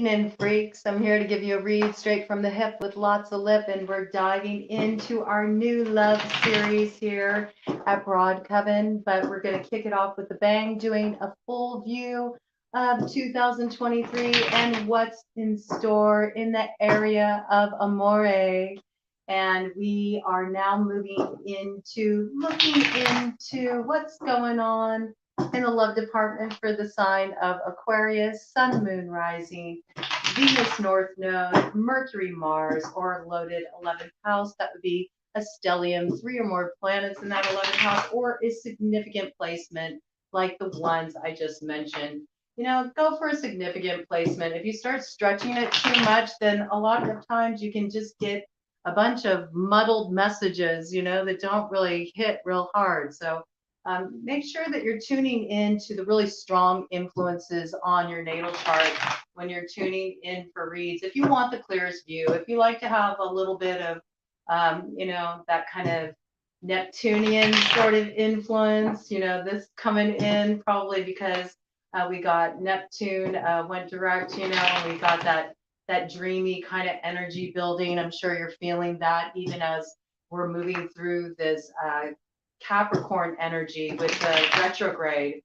evening, freaks. I'm here to give you a read straight from the hip with lots of lip, and we're diving into our new love series here at Broad Coven. But we're going to kick it off with a bang, doing a full view of 2023 and what's in store in the area of Amore. And we are now moving into looking into what's going on in the love department for the sign of Aquarius, Sun, Moon, Rising, Venus, North Node, Mercury, Mars, or loaded 11th house. That would be a stellium, 3 or more planets in that 11th house, or a significant placement like the ones I just mentioned. You know, go for a significant placement. If you start stretching it too much, then a lot of times you can just get a bunch of muddled messages, you know, that don't really hit real hard. So make sure that you're tuning in to the really strong influences on your natal chart when you're tuning in for reads. If you want the clearest view, if you like to have a little bit of, you know, that kind of Neptunian sort of influence, you know, this coming in probably because we got Neptune went direct, you know, and we got that dreamy kind of energy building. I'm sure you're feeling that even as we're moving through this Capricorn energy with the retrograde.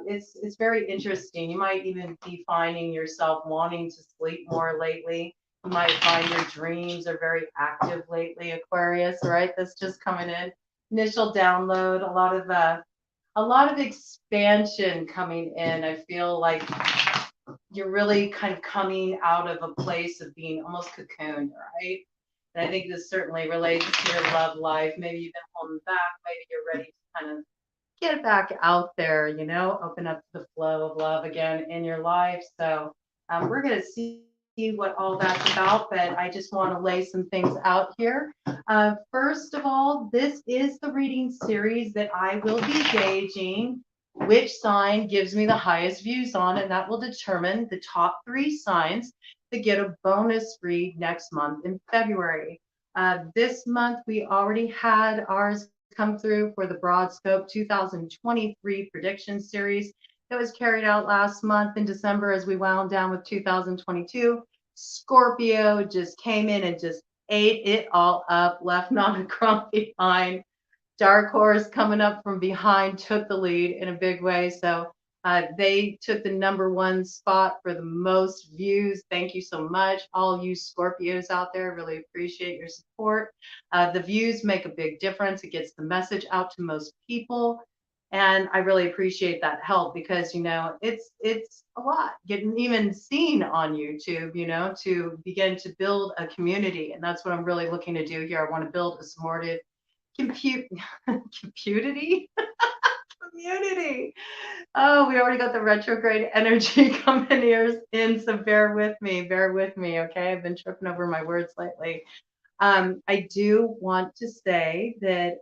It's very interesting. You might even be finding yourself wanting to sleep more lately. You might find your dreams are very active lately, Aquarius. Right? That's just coming in. Initial download. A lot of expansion coming in. I feel like you're really kind of coming out of a place of being almost cocooned, right? And I think this certainly relates to your love life. Maybe you've been holding back. Maybe you're ready to kind of get back out there, you know, open up the flow of love again in your life. So we're going to see what all that's about, but I just want to lay some things out here. First of all, this is the reading series that I will be gauging which sign gives me the highest views on, and that will determine the top 3 signs to get a bonus read next month in February. This month, we already had ours come through for the Broad Scope 2023 prediction series that was carried out last month in December as we wound down with 2022. Scorpio just came in and just ate it all up, left not a crumb behind. Dark Horse coming up from behind took the lead in a big way. So they took the #1 spot for the most views. Thank you so much, all you Scorpios out there. Really appreciate your support. The views make a big difference. It gets the message out to most people. And I really appreciate that help because, you know, it's a lot getting even seen on YouTube, you know, to begin to build a community. And that's what I'm really looking to do here. I want to build a supportive compute community. Community. Oh, we already got the retrograde energy coming here in, so bear with me, okay? I've been tripping over my words lately. I do want to say that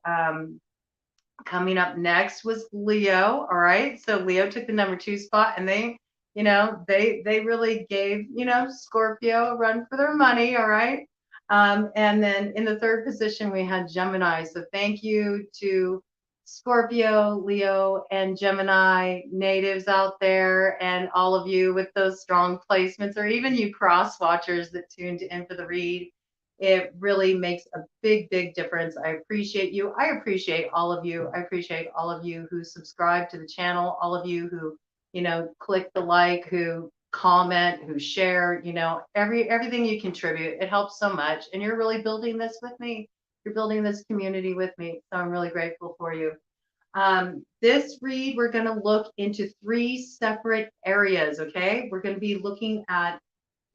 coming up next was Leo, all right? So Leo took the #2 spot, and they, you know, they really gave, you know, Scorpio a run for their money, all right? And then in the 3rd position, we had Gemini. So thank you to Scorpio, Leo, and Gemini natives out there, and all of you with those strong placements, or even you cross watchers that tuned in for the read. It really makes a big, big difference. I appreciate you. I appreciate all of you. I appreciate all of you who subscribe to the channel, all of you who, you know, click the like, who comment, who share, you know, everything you contribute. It helps so much. And you're really building this with me. You're building this community with me. So I'm really grateful for you. This read, we're going to look into 3 separate areas, okay? We're going to be looking at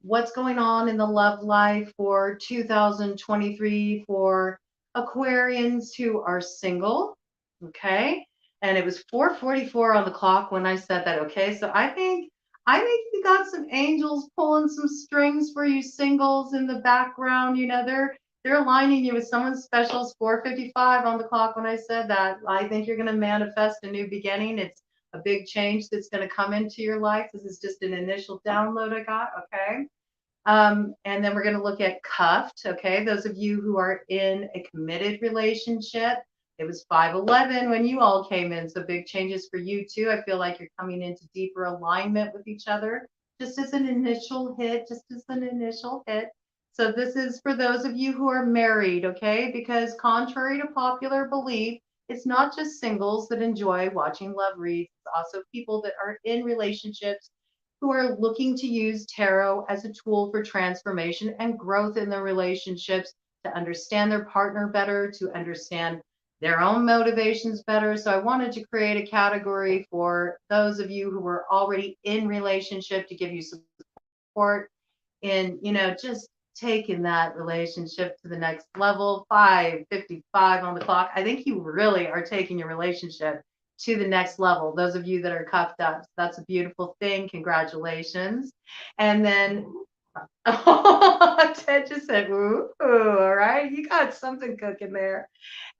what's going on in the love life for 2023 for Aquarians who are single, okay? And it was 4:44 on the clock when I said that, okay? So I think we got some angels pulling some strings for you singles in the background. You know, they're aligning you with someone special. It's 4:55 on the clock when I said that. I think you're going to manifest a new beginning. It's a big change that's going to come into your life. This is just an initial download I got, okay? And then we're going to look at cuffed, okay? Those of you who are in a committed relationship, it was 5:11 when you all came in, so big changes for you too. I feel like you're coming into deeper alignment with each other. just as an initial hit, just as an initial hit. So this is for those of you who are married, okay? Because contrary to popular belief, it's not just singles that enjoy watching love reads. It's also people that are in relationships who are looking to use tarot as a tool for transformation and growth in their relationships, to understand their partner better, to understand their own motivations better. So I wanted to create a category for those of you who were already in relationship, to give you support in, just taking that relationship to the next level. 5:55 on the clock. I think you really are taking your relationship to the next level. Those of you that are cuffed up, that's a beautiful thing. Congratulations. And then Ted just said, ooh, all right, you got something cooking there.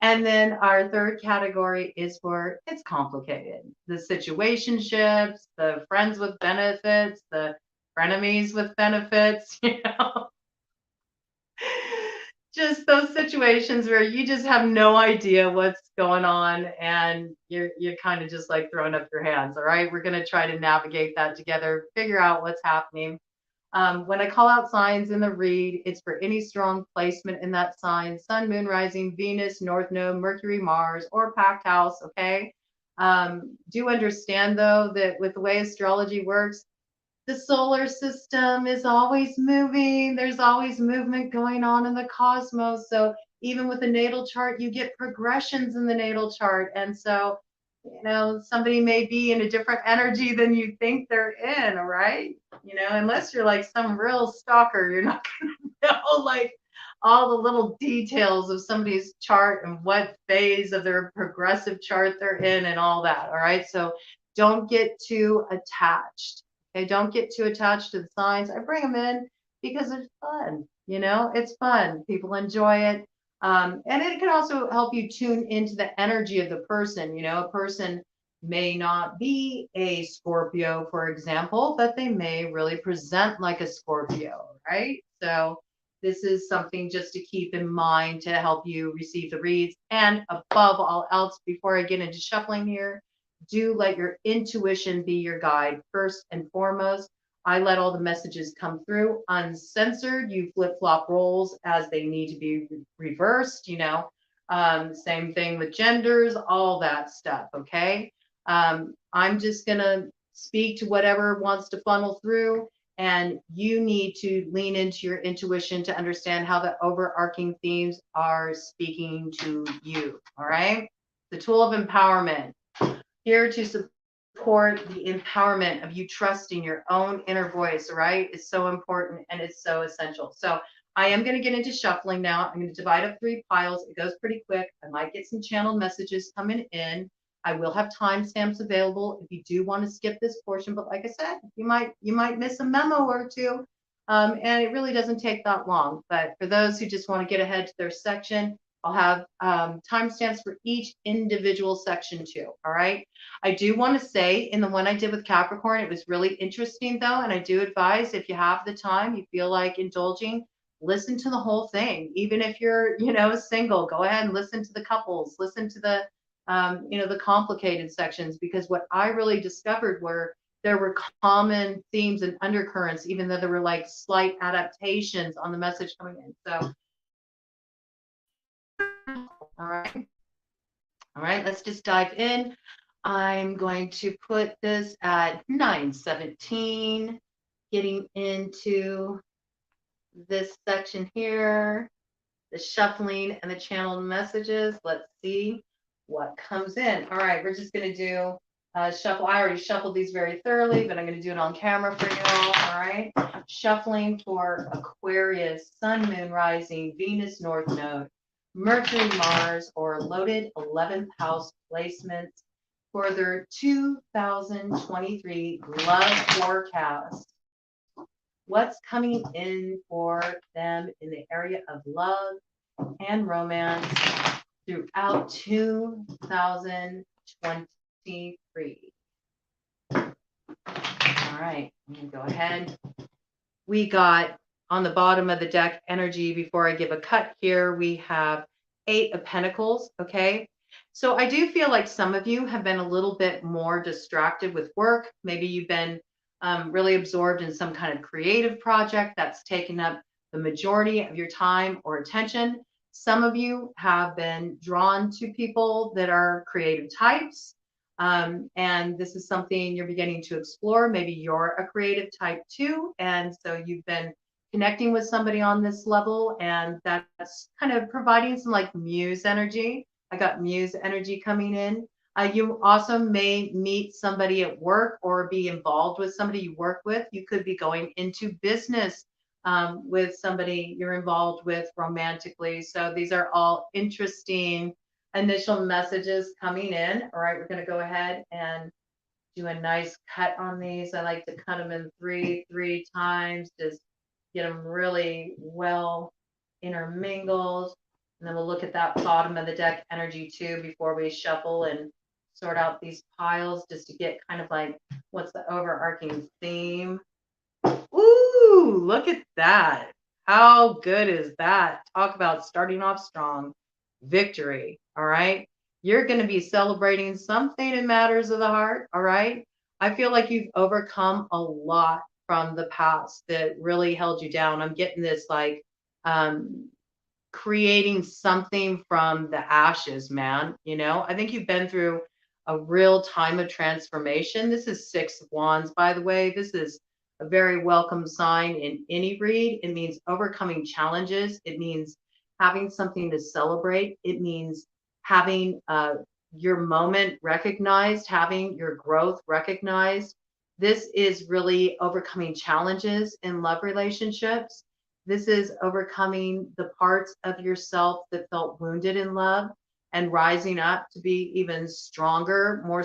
And then our third category is for it's complicated. The situationships, the friends with benefits, the frenemies with benefits, just those situations where you just have no idea what's going on and you're kind of just like throwing up your hands. All right, we're going to try to navigate that together, figure out what's happening. When I call out signs in the read, it's for any strong placement in that sign: sun, moon, rising, Venus, north node, Mercury, Mars, or packed house. Okay. Do understand though that with the way astrology works, the solar system is always moving. There's always movement going on in the cosmos. So even with a natal chart, you get progressions in the natal chart. And so, somebody may be in a different energy than you think they're in, right? Unless you're like some real stalker, you're not going to know like all the little details of somebody's chart and what phase of their progressive chart they're in and all that. All right. So don't get too attached. Okay, don't get too attached to the signs. I bring them in because it's fun. It's fun. People enjoy it. And it can also help you tune into the energy of the person. A person may not be a Scorpio, for example, but they may really present like a Scorpio, right? So this is something just to keep in mind to help you receive the reads. And above all else, before I get into shuffling here, do let your intuition be your guide first and foremost. I let all the messages come through uncensored. You flip flop roles as they need to be reversed. Same thing with genders, all that stuff. Okay. I'm just going to speak to whatever wants to funnel through, and you need to lean into your intuition to understand how the overarching themes are speaking to you. All right. The tool of empowerment, here to support the empowerment of you trusting your own inner voice, right? Is so important and it's so essential. So I am going to get into shuffling now. I'm going to divide up 3 piles. It goes pretty quick. I might get some channeled messages coming in. I will have timestamps available if you do want to skip this portion. But like I said, you might miss a memo or two. And it really doesn't take that long. But for those who just want to get ahead to their section, I'll have timestamps for each individual section too. All right. I do want to say, in the one I did with Capricorn, it was really interesting though. And I do advise, if you have the time, you feel like indulging, listen to the whole thing. Even if you're, single, go ahead and listen to the couples, listen to the, the complicated sections, because what I really discovered were there were common themes and undercurrents, even though there were like slight adaptations on the message coming in. So, all right. All right, let's just dive in. I'm going to put this at 9:17, getting into this section here, the shuffling and the channeled messages. Let's see what comes in. All right, we're just going to do shuffle. I already shuffled these very thoroughly, but I'm going to do it on camera for you all. All right, shuffling for Aquarius, Sun, Moon, Rising, Venus, North Node, Mercury, Mars, or loaded 11th house placements for their 2023 love forecast. What's coming in for them in the area of love and romance throughout 2023? All right, I'm going to go ahead. We got on the bottom of the deck energy. Before I give a cut here, we have 8 of Pentacles. Okay. So I do feel like some of you have been a little bit more distracted with work. Maybe you've been really absorbed in some kind of creative project that's taken up the majority of your time or attention. Some of you have been drawn to people that are creative types. And this is something you're beginning to explore. Maybe you're a creative type too. And so you've been connecting with somebody on this level, and that's kind of providing some like muse energy. I got muse energy coming in. You also may meet somebody at work or be involved with somebody you work with. You could be going into business with somebody you're involved with romantically. So these are all interesting initial messages coming in. All right, we're going to go ahead and do a nice cut on these. I like to cut them in three times, just get them really well intermingled. And then we'll look at that bottom of the deck energy too before we shuffle and sort out these piles, just to get kind of like what's the overarching theme. Ooh, look at that. How good is that? Talk about starting off strong. Victory. All right. You're going to be celebrating something in matters of the heart. All right. I feel like you've overcome a lot from the past that really held you down. I'm getting this like creating something from the ashes, man. You know, I think you've been through a real time of transformation. This is Six of Wands, by the way. This is a very welcome sign in any read. It means overcoming challenges. It means having something to celebrate. It means having your moment recognized, having your growth recognized. This is really overcoming challenges in love relationships. This is overcoming the parts of yourself that felt wounded in love and rising up to be even stronger, more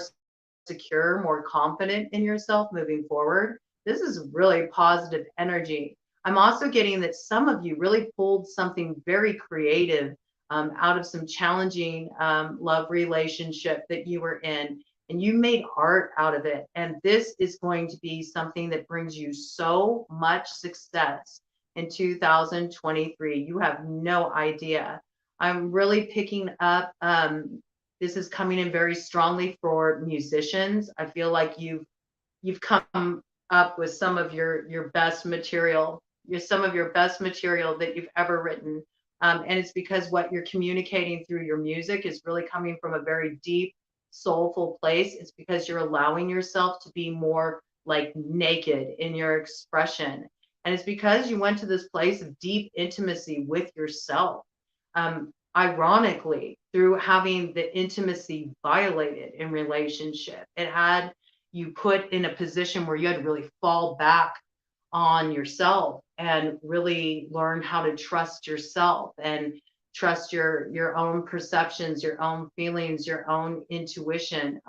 secure, more confident in yourself moving forward. This is really positive energy. I'm also getting that some of you really pulled something very creative out of some challenging love relationship that you were in, and you made art out of it. And this is going to be something that brings you so much success in 2023. You have no idea. I'm really picking up, this is coming in very strongly for musicians. I feel like you've come up with some of your best material, some of your best material that you've ever written. And it's because what you're communicating through your music is really coming from a very deep, soulful place. It's because you're allowing yourself to be more like naked in your expression. And it's because you went to this place of deep intimacy with yourself. Ironically, through having the intimacy violated in relationship, it had you put in a position where you had to really fall back on yourself and really learn how to trust yourself and trust your own perceptions, your own feelings, your own intuition.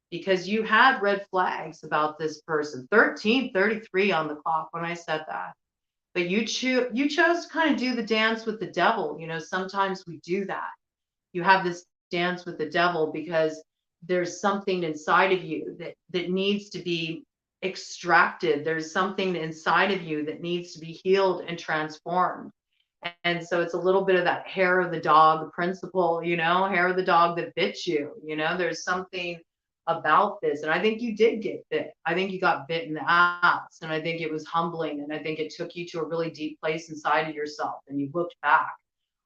Because you had red flags about this person. 13:33 on the clock when I said that. But you chose to kind of do the dance with the devil. You know, sometimes we do that. You have this dance with the devil because there's something inside of you that needs to be extracted. There's something inside of you that needs to be healed and transformed. And so it's a little bit of that hair of the dog principle, you know, hair of the dog that bit you. You know, there's something about this. And I think you did get bit. I think you got bit in the ass. And I think it was humbling. And I think it took you to a really deep place inside of yourself. And you looked back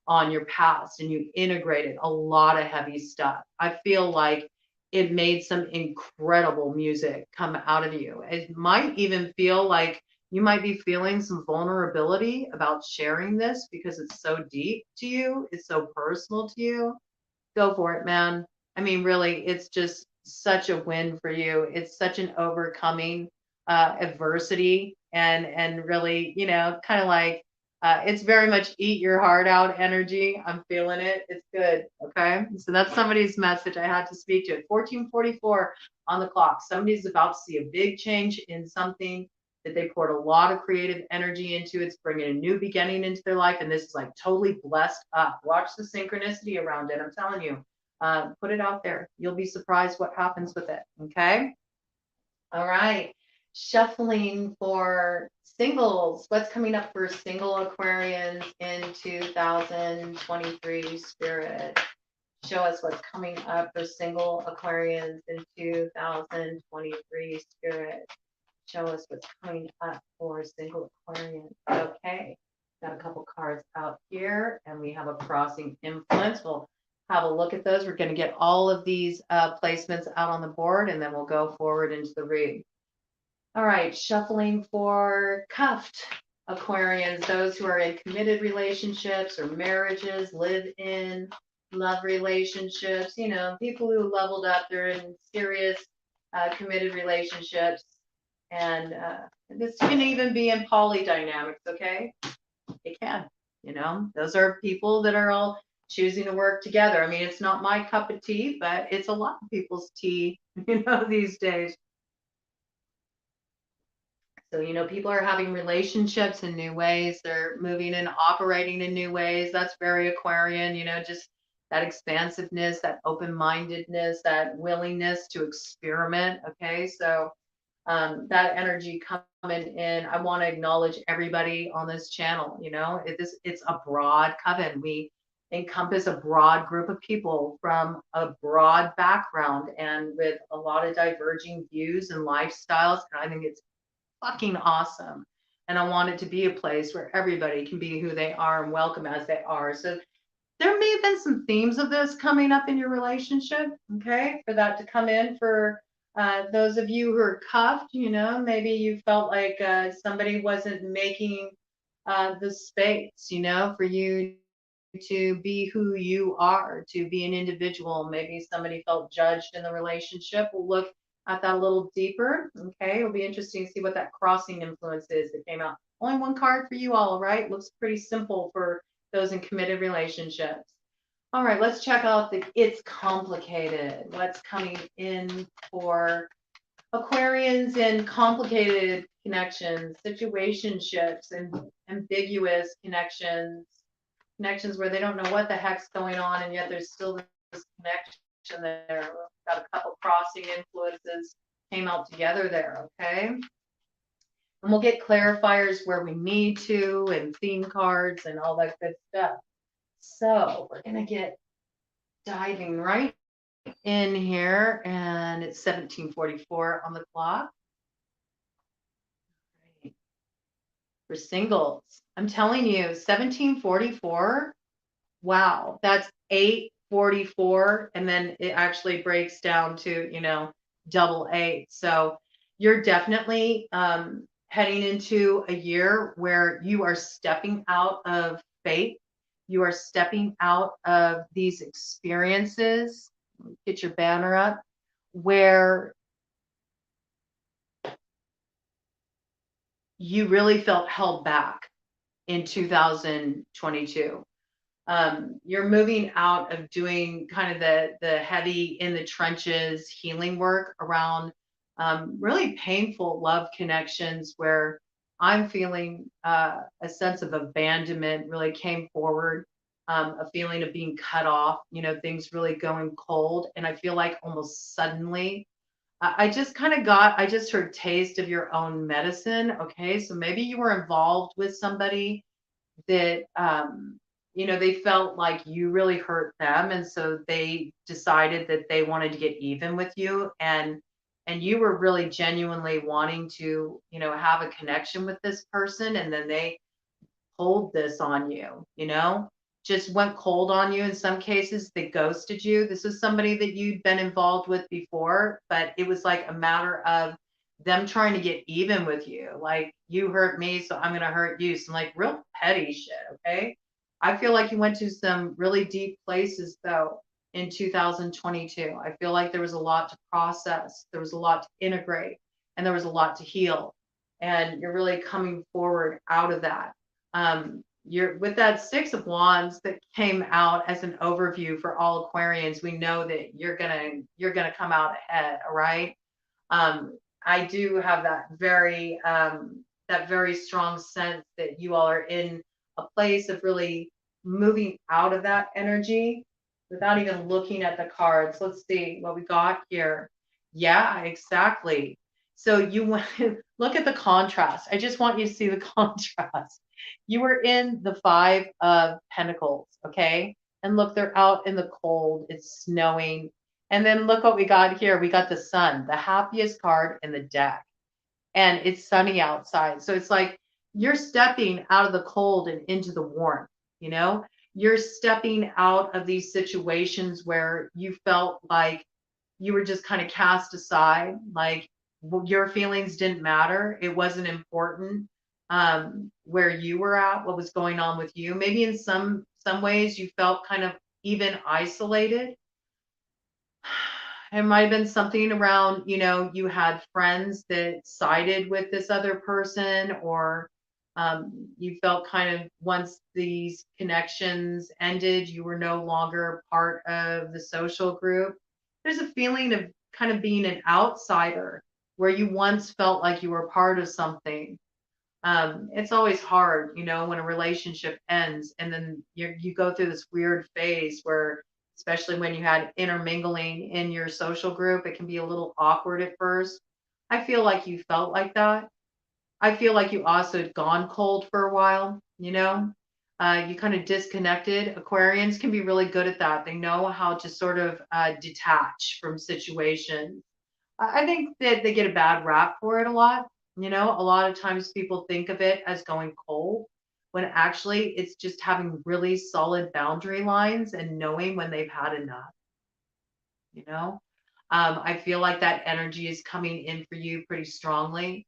on your past and you integrated a lot of heavy stuff. I feel like it made some incredible music come out of you. It might even feel like you might be feeling some vulnerability about sharing this because it's so deep to you, it's so personal to you. Go for it, man. I mean, really, it's just such a win for you. It's such an overcoming adversity and really, you know, kind of like it's very much eat your heart out energy. I'm feeling it. It's good. Okay. So that's somebody's message I had to speak to. At 14:44 on the clock, somebody's about to see a big change in something that they poured a lot of creative energy into. It's bringing a new beginning into their life. And this is like totally blessed up. Watch the synchronicity around it. I'm telling you, put it out there. You'll be surprised what happens with it. Okay. All right. Shuffling for singles. What's coming up for single Aquarians in 2023, Spirit? Show us what's coming up for single Aquarians in 2023, Spirit. show us what's coming up for single Aquarian. Okay, got a couple cards out here, and we have a crossing influence. We'll have a look at those. We're going to get all of these placements out on the board, and then we'll go forward into the read. All right, shuffling for cuffed Aquarians, those who are in committed relationships or marriages, live in love relationships, you know, people who leveled up, they're in serious committed relationships. And this can even be in polydynamics, okay? It can, you know, those are people that are all choosing to work together. I mean, it's not my cup of tea, but it's a lot of people's tea, you know, these days. So, you know, people are having relationships in new ways. They're moving and operating in new ways. That's very Aquarian, you know, just that expansiveness, that open-mindedness, that willingness to experiment. Okay. So that energy coming in, I want to acknowledge everybody on this channel. You know, it's a broad coven. We encompass a broad group of people from a broad background and with a lot of diverging views and lifestyles. And I think it's fucking awesome. And I want it to be a place where everybody can be who they are and welcome as they are. So there may have been some themes of this coming up in your relationship, okay, for that to come in for those of you who are cuffed, you know, maybe you felt like somebody wasn't making the space, you know, for you to be who you are, to be an individual. Maybe somebody felt judged in the relationship. We'll look at that a little deeper. Okay, it'll be interesting to see what that crossing influence is that came out. Only one card for you all, right? Looks pretty simple for those in committed relationships. All right, let's check out the it's complicated. What's coming in for Aquarians in complicated connections, situationships, and ambiguous connections, connections where they don't know what the heck's going on, and yet there's still this connection there. We've got a couple crossing influences came out together there, okay? And we'll get clarifiers where we need to, and theme cards and all that good stuff. So we're gonna get diving right in here, and it's 17:44 on the clock. Right. For singles, I'm telling you, 17:44. Wow, that's 8:44, and then it actually breaks down to, you know, double 8. So you're definitely heading into a year where you are stepping out of faith. You are stepping out of these experiences. Get your banner up, where you really felt held back in 2022. You're moving out of doing kind of the heavy in the trenches healing work around really painful love connections where I'm feeling a sense of abandonment really came forward, a feeling of being cut off, you know, things really going cold. And I feel like almost suddenly I I just heard taste of your own medicine. Okay. So maybe you were involved with somebody that you know, they felt like you really hurt them, and so they decided that they wanted to get even with you, and you were really genuinely wanting to, you know, have a connection with this person, and then they pulled this on you, you know, just went cold on you. In some cases they ghosted you. This is somebody that you'd been involved with before, but it was like a matter of them trying to get even with you. Like, you hurt me, so I'm going to hurt you. Some like real petty shit. Okay. I feel like you went to some really deep places though in 2022. I feel like there was a lot to process, there was a lot to integrate, and there was a lot to heal. And you're really coming forward out of that. You're with that Six of Wands that came out as an overview for all Aquarians. We know that you're gonna come out ahead. All right. I do have that very strong sense that you all are in a place of really moving out of that energy without even looking at the cards. Let's see what we got here. Yeah, exactly. So you want to look at the contrast. I just want you to see the contrast. You were in the Five of Pentacles, okay? And look, they're out in the cold. It's snowing. And then look what we got here. We got the Sun, the happiest card in the deck. and it's sunny outside. So it's like you're stepping out of the cold and into the warmth, you know? You're stepping out of these situations where you felt like you were just kind of cast aside, like your feelings didn't matter. It wasn't important where you were at, what was going on with you. Maybe in some ways you felt kind of even isolated. It might have been something around, you had friends that sided with this other person, or you felt kind of once these connections ended, you were no longer part of the social group. There's a feeling of kind of being an outsider where you once felt like you were part of something. It's always hard, when a relationship ends and then you go through this weird phase where, especially when you had intermingling in your social group, it can be a little awkward at first. I feel like you felt like that. I feel like you also had gone cold for a while, you kind of disconnected. Aquarians can be really good at that. They know how to sort of detach from situations. I think that they get a bad rap for it a lot. A lot of times people think of it as going cold when actually it's just having really solid boundary lines and knowing when they've had enough, you know? I feel like that energy is coming in for you pretty strongly.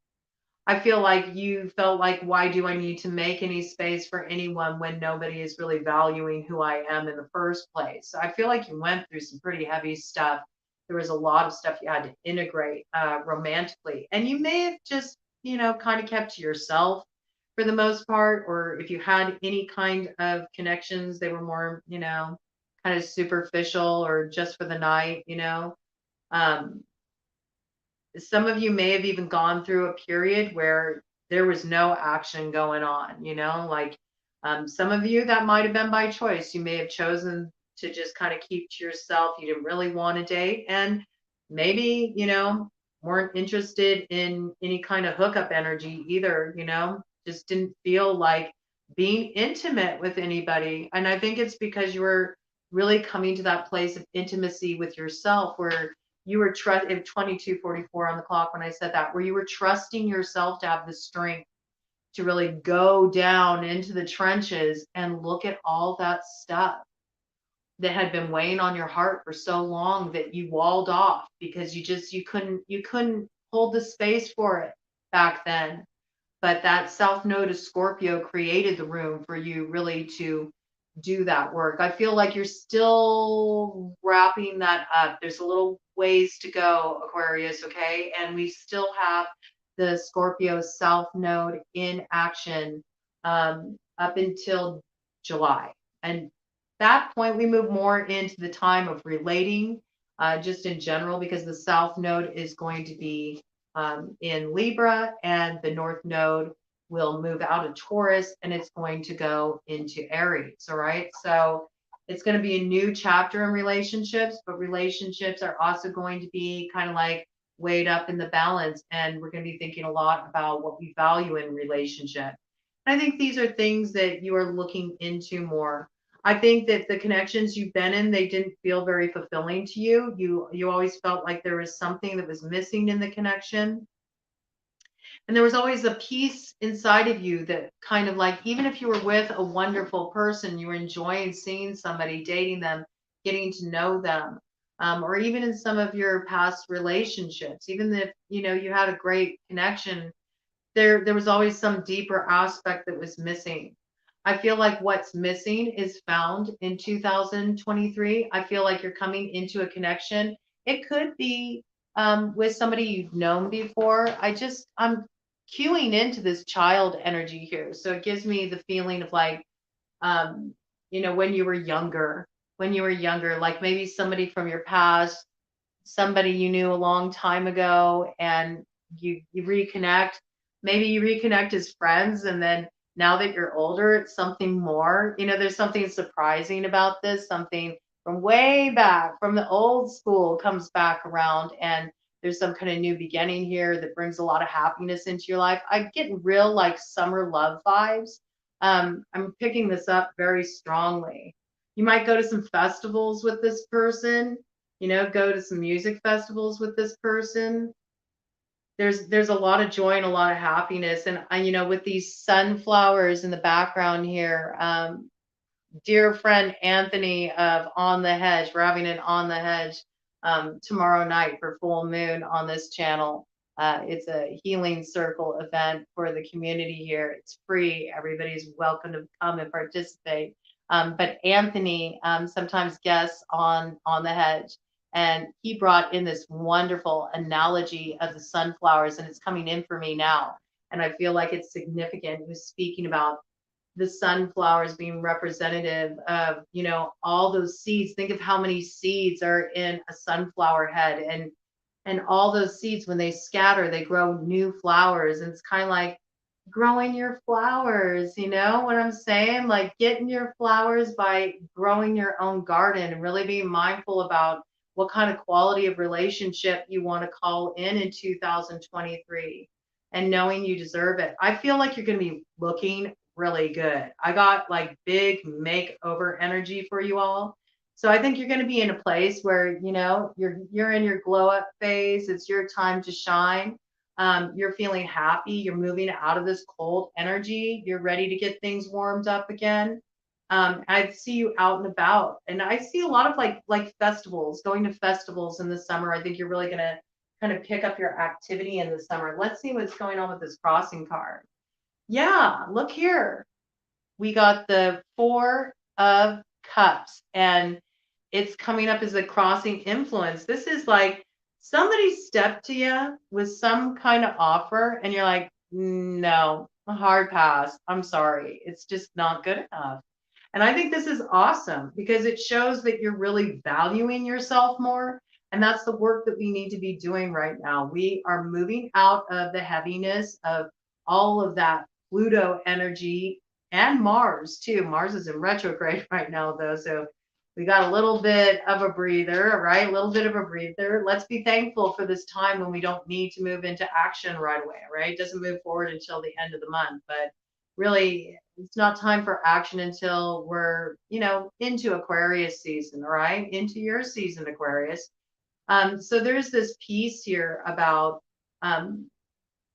I feel like you felt like, why do I need to make any space for anyone when nobody is really valuing who I am in the first place? So I feel like you went through some pretty heavy stuff. There was a lot of stuff you had to integrate romantically. And you may have just, kind of kept to yourself for the most part. Or if you had any kind of connections, they were more, kind of superficial or just for the night. Um, some of you may have even gone through a period where there was no action going on, like some of you that might have been by choice. You may have chosen to just kind of keep to yourself. You didn't really want to date, and maybe, weren't interested in any kind of hookup energy either, just didn't feel like being intimate with anybody. And I think it's because you were really coming to that place of intimacy with yourself where you were 22:44 on the clock when I said that, where you were trusting yourself to have the strength to really go down into the trenches and look at all that stuff that had been weighing on your heart for so long that you walled off because you couldn't hold the space for it back then. But that South Node of Scorpio created the room for you really to do that work. I feel like you're still wrapping that up. There's a little ways to go, Aquarius, okay? And we still have the Scorpio South Node in action up until July. And that point, we move more into the time of relating, just in general, because the South Node is going to be in Libra, and the North Node will move out of Taurus and it's going to go into Aries. All right. So it's going to be a new chapter in relationships, but relationships are also going to be kind of like weighed up in the balance. And we're going to be thinking a lot about what we value in relationship. And I think these are things that you are looking into more. I think that the connections you've been in, they didn't feel very fulfilling to you. You always felt like there was something that was missing in the connection. And there was always a piece inside of you that kind of like, even if you were with a wonderful person, you were enjoying seeing somebody, dating them, getting to know them, or even in some of your past relationships, even if, you had a great connection, there was always some deeper aspect that was missing. I feel like what's missing is found in 2023. I feel like you're coming into a connection. It could be with somebody you've known before. I'm cueing into this child energy here. So it gives me the feeling of like, when you were younger, like maybe somebody from your past, somebody you knew a long time ago, and you reconnect. Maybe you reconnect as friends, and then now that you're older, it's something more. There's something surprising about this. Something from way back, from the old school, comes back around, and there's some kind of new beginning here that brings a lot of happiness into your life. I'm getting real like summer love vibes. I'm picking this up very strongly. You might go to some festivals with this person, go to some music festivals with this person. there's a lot of joy and a lot of happiness. And you know, with these sunflowers in the background here, dear friend Anthony of On the Hedge, we're having an On the Hedge tomorrow night for full moon on this channel. It's a healing circle event for the community here. It's free. Everybody's welcome to come and participate. But Anthony sometimes guests on the Hedge, and he brought in this wonderful analogy of the sunflowers, and it's coming in for me now. And I feel like it's significant. He was speaking about the sunflowers being representative of, you know, all those seeds. Think of how many seeds are in a sunflower head, and all those seeds, when they scatter, they grow new flowers. And it's kind of like growing your flowers, you know what I'm saying? Like getting your flowers by growing your own garden, and really being mindful about what kind of quality of relationship you want to call in 2023, and knowing you deserve it. I feel like you're going to be looking really good. I got like big makeover energy for you all. So I think you're going to be in a place where, you know, you're in your glow up phase. It's your time to shine. You're feeling happy. You're moving out of this cold energy. You're ready to get things warmed up again. I see you out and about, and I see a lot of like festivals, going to festivals in the summer. I think you're really going to kind of pick up your activity in the summer. Let's see what's going on with this crossing card. Yeah, look here. We got the Four of Cups, and it's coming up as a crossing influence. This is like somebody stepped to you with some kind of offer, and you're like, no, a hard pass. I'm sorry. It's just not good enough. And I think this is awesome because it shows that you're really valuing yourself more. And that's the work that we need to be doing right now. We are moving out of the heaviness of all of that Pluto energy, and Mars too. Mars is in retrograde right now, though. So we got a little bit of a breather, right? A little bit of a breather. Let's be thankful for this time when we don't need to move into action right away, right? It doesn't move forward until the end of the month, but really it's not time for action until we're, you know, into Aquarius season, right? Into your season, Aquarius. So there's this piece here about,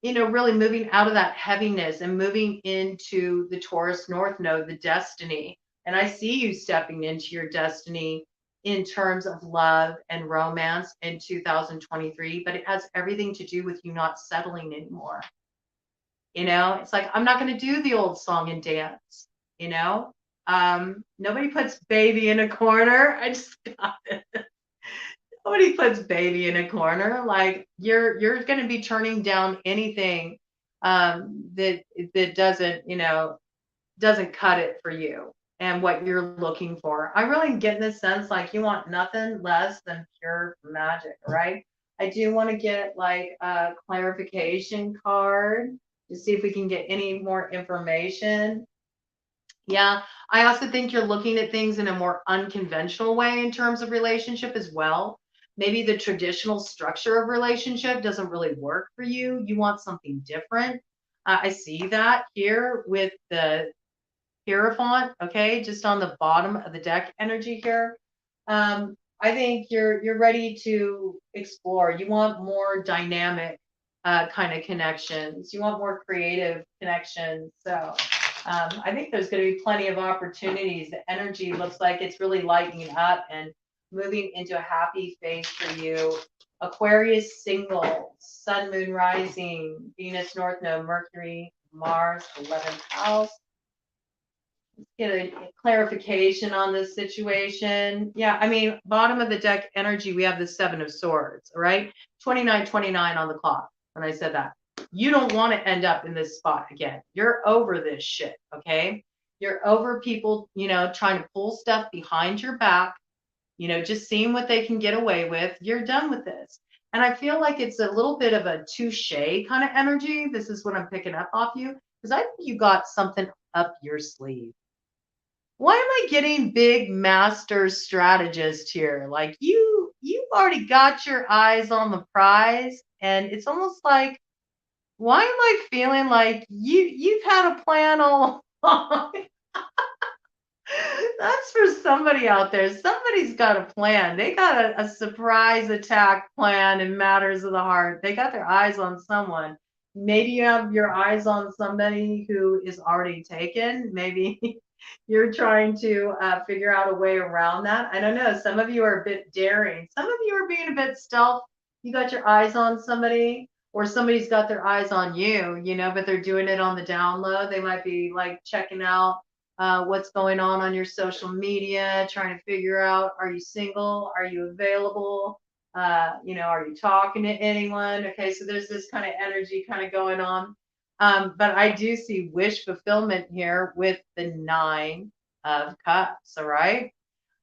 you know, really moving out of that heaviness and moving into the Taurus North Node, the destiny. And I see you stepping into your destiny in terms of love and romance in 2023, but it has everything to do with you not settling anymore. You know, it's like, I'm not going to do the old song and dance, you know? Nobody puts baby in a corner. I just got it. Nobody puts baby in a corner. Like you're going to be turning down anything that doesn't, you know, doesn't cut it for you and what you're looking for. I really get this sense like you want nothing less than pure magic, right? I do want to get like a clarification card to see if we can get any more information. Yeah, I also think you're looking at things in a more unconventional way in terms of relationship as well. Maybe the traditional structure of relationship doesn't really work for you. You want something different. I see that here with the Hierophant, okay, just on the bottom of the deck energy here. I think you're ready to explore. You want more dynamic kind of connections. You want more creative connections. So I think there's going to be plenty of opportunities. The energy looks like it's really lightening up and moving into a happy phase for you. Aquarius single, Sun, Moon, Rising, Venus, North Node, Mercury, Mars, 11th house. Let's get a clarification on this situation. Yeah, I mean, bottom of the deck energy, we have the Seven of Swords, all right? 29:29 on the clock when I said that. You don't want to end up in this spot again. You're over this shit, okay? You're over people, you know, trying to pull stuff behind your back, you know, just seeing what they can get away with. You're done with this. And I feel like it's a little bit of a touche kind of energy. This is what I'm picking up off you, because I think you got something up your sleeve. Why am I getting big master strategist here? Like you've already got your eyes on the prize, and it's almost like, why am I feeling like you've had a plan all along? That's for somebody out there. Somebody's got a plan. They got a surprise attack plan in matters of the heart. They got their eyes on someone. Maybe you have your eyes on somebody who is already taken. Maybe you're trying to figure out a way around that. I don't know. Some of you are a bit daring. Some of you are being a bit stealth. You got your eyes on somebody, or somebody's got their eyes on you, but they're doing it on the down low. They might be like checking out what's going on your social media, trying to figure out, are you single? Are you available? Are you talking to anyone? Okay, so there's this kind of energy kind of going on. But I do see wish fulfillment here with the 9 of Cups, all right?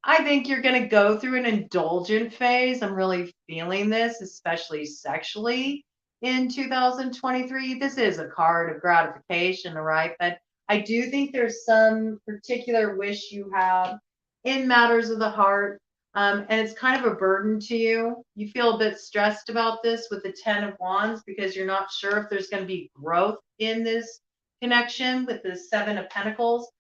I think you're going to go through an indulgent phase. I'm really feeling this, especially sexually in 2023. This is a card of gratification, all right? But I do think there's some particular wish you have in matters of the heart. And it's kind of a burden to you. You feel a bit stressed about this with the 10 of Wands because you're not sure if there's going to be growth in this connection with the 7 of Pentacles.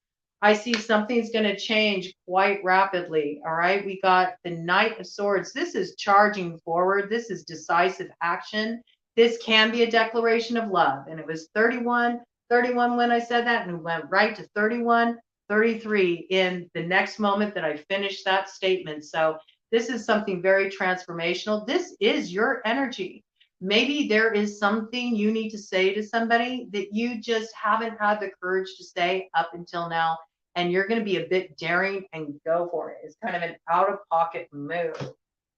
I see something's going to change quite rapidly. All right. We got the Knight of Swords. This is charging forward. This is decisive action. This can be a declaration of love. And it was 31 when I said that, and it went right to 31, 33 in the next moment that I finished that statement. So this is something very transformational. This is your energy. Maybe there is something you need to say to somebody that you just haven't had the courage to say up until now. And you're going to be a bit daring and go for it. It's kind of an out of pocket move.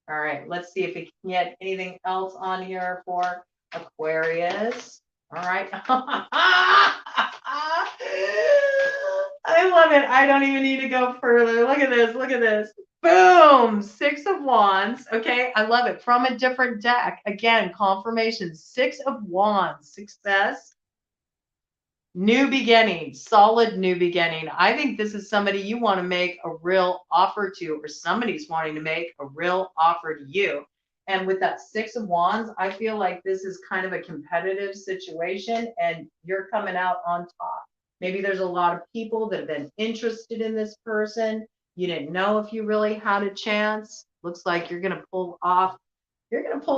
All right, let's see if we can get anything else on here for Aquarius. All right. I love it. I don't even need to go further. Look at this. Look at this. Boom. 6 of Wands. Okay. I love it. From a different deck. Again, confirmation. 6 of Wands. Success. New beginning. Solid new beginning. I think this is somebody you want to make a real offer to, or somebody's wanting to make a real offer to you. And with that 6 of Wands, I feel like this is kind of a competitive situation and you're coming out on top. Maybe there's a lot of people that have been interested in this person. You didn't know if you really had a chance. Looks like you're going to pull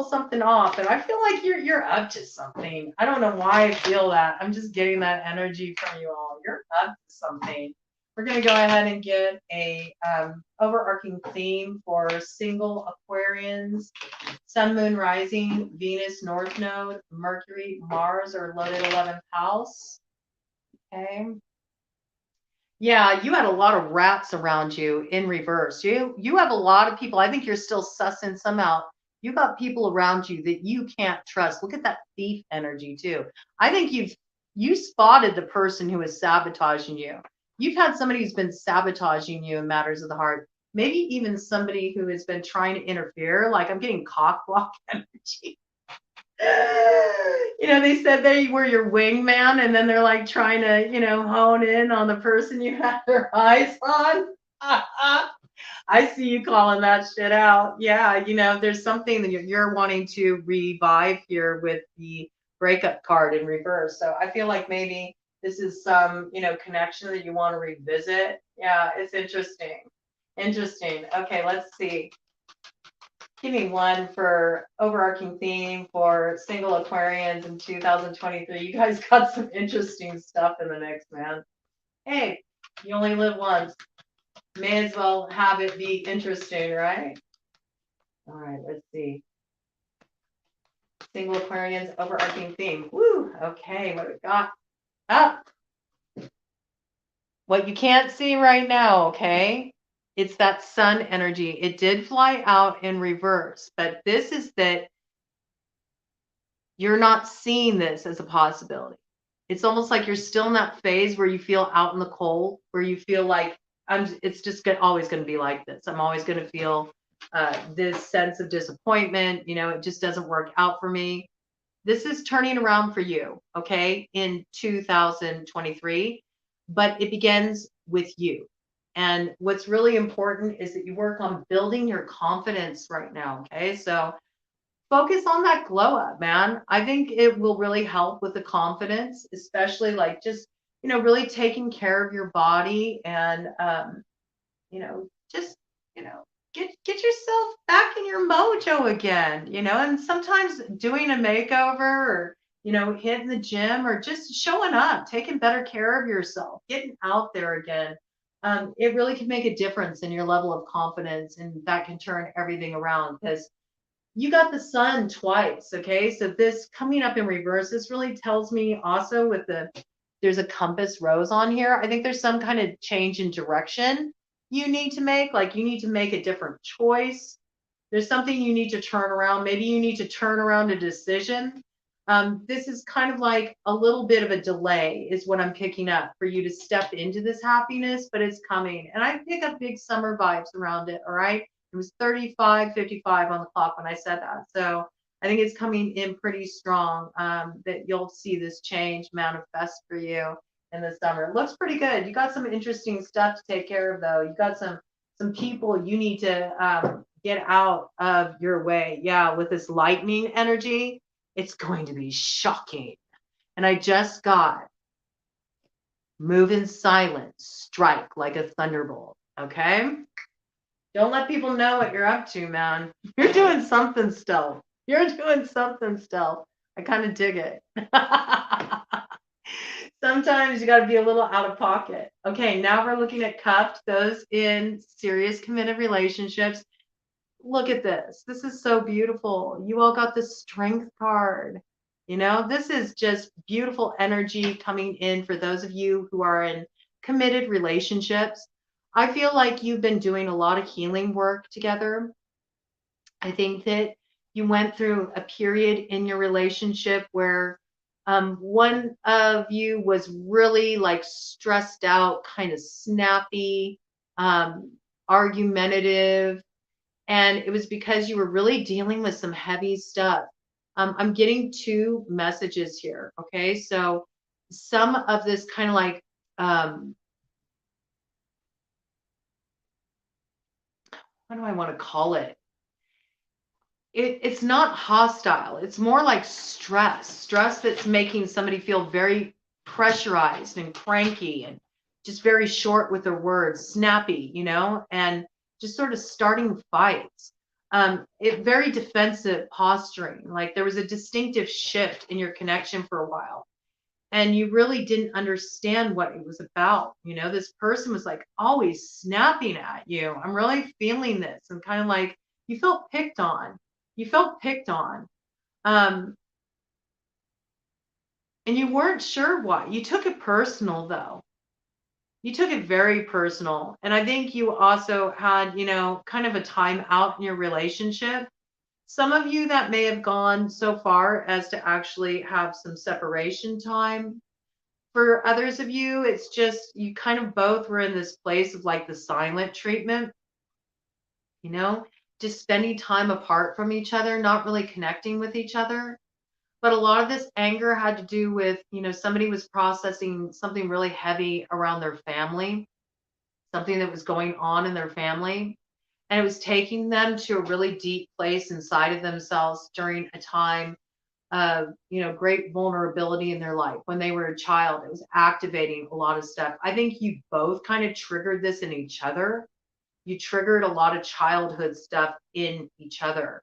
something off. And I feel like you're up to something. I don't know why I feel that. I'm just getting that energy from you all. You're up to something. We're going to go ahead and get a overarching theme for single Aquarians. Sun, Moon, Rising, Venus, North Node, Mercury, Mars, or loaded 11th house. Okay. Yeah, you had a lot of rats around you in reverse. You have a lot of people. I think you're still sussing some out. You got people around you that you can't trust. Look at that thief energy too. I think you spotted the person who is sabotaging you. You've had somebody who's been sabotaging you in matters of the heart. Maybe even somebody who has been trying to interfere. Like I'm getting cock block energy. They said they were your wingman, and then they're like trying to, hone in on the person you have their eyes on. I see you calling that shit out. Yeah, there's something that you're wanting to revive here with the breakup card in reverse. So I feel like maybe this is some, connection that you want to revisit. Yeah, it's interesting. Interesting. Okay, let's see. Give me one for overarching theme for single Aquarians in 2023. You guys got some interesting stuff in the mix, man. Hey, you only live once. May as well have it be interesting, right? All right, let's see. Single Aquarians, overarching theme. Woo, okay, what we got? Up. What you can't see right now, okay? It's that sun energy. It did fly out in reverse, but this is that you're not seeing this as a possibility. It's almost like you're still in that phase where you feel out in the cold, where you feel like it's just always going to be like this. I'm always going to feel this sense of disappointment. It just doesn't work out for me. This is turning around for you, okay, in 2023, but it begins with you. And what's really important is that you work on building your confidence right now, okay? So focus on that glow up, man. I think it will really help with the confidence, especially like just really taking care of your body and, just, get yourself back in your mojo again, and sometimes doing a makeover or, hitting the gym or just showing up, taking better care of yourself, getting out there again. It really can make a difference in your level of confidence, and that can turn everything around because you got the sun twice. Okay. So this coming up in reverse, this really tells me also there's a compass rose on here. I think there's some kind of change in direction you need to make. Like you need to make a different choice. There's something you need to turn around. Maybe you need to turn around a decision. This is kind of like a little bit of a delay is what I'm picking up for you to step into this happiness, but it's coming. And I pick up big summer vibes around it. All right. It was 35:55 on the clock when I said that. So I think it's coming in pretty strong, that you'll see this change manifest for you in the summer. It looks pretty good. You got some interesting stuff to take care of, though. You got some people you need to get out of your way. Yeah, with this lightning energy, it's going to be shocking. And I just got move in silence, strike like a thunderbolt. Okay? Don't let people know what you're up to, man. You're doing something still. You're doing something still. I kind of dig it. Sometimes you got to be a little out of pocket. Okay, now we're looking at cuffed, those in serious committed relationships. Look at this. This is so beautiful. You all got the strength card. This is just beautiful energy coming in for those of you who are in committed relationships. I feel like you've been doing a lot of healing work together. I think that you went through a period in your relationship where one of you was really like stressed out, kind of snappy, argumentative, and it was because you were really dealing with some heavy stuff. I'm getting two messages here. Okay. So some of this kind of like, what do I want to call it? It's not hostile. It's more like stress that's making somebody feel very pressurized and cranky and just very short with their words, snappy, and just sort of starting fights. It very defensive posturing. Like there was a distinctive shift in your connection for a while, and you really didn't understand what it was about. This person was like always snapping at you. I'm really feeling this, and kind of like you felt picked on. You felt picked on. And you weren't sure why. You took it personal, though. You took it very personal. And I think you also had, kind of a time out in your relationship. Some of you that may have gone so far as to actually have some separation time. For others of you, it's just you kind of both were in this place of like the silent treatment, just spending time apart from each other, not really connecting with each other. But a lot of this anger had to do with, somebody was processing something really heavy around their family, something that was going on in their family. And it was taking them to a really deep place inside of themselves during a time of, great vulnerability in their life. When they were a child, it was activating a lot of stuff. I think you both kind of triggered this in each other. You triggered a lot of childhood stuff in each other.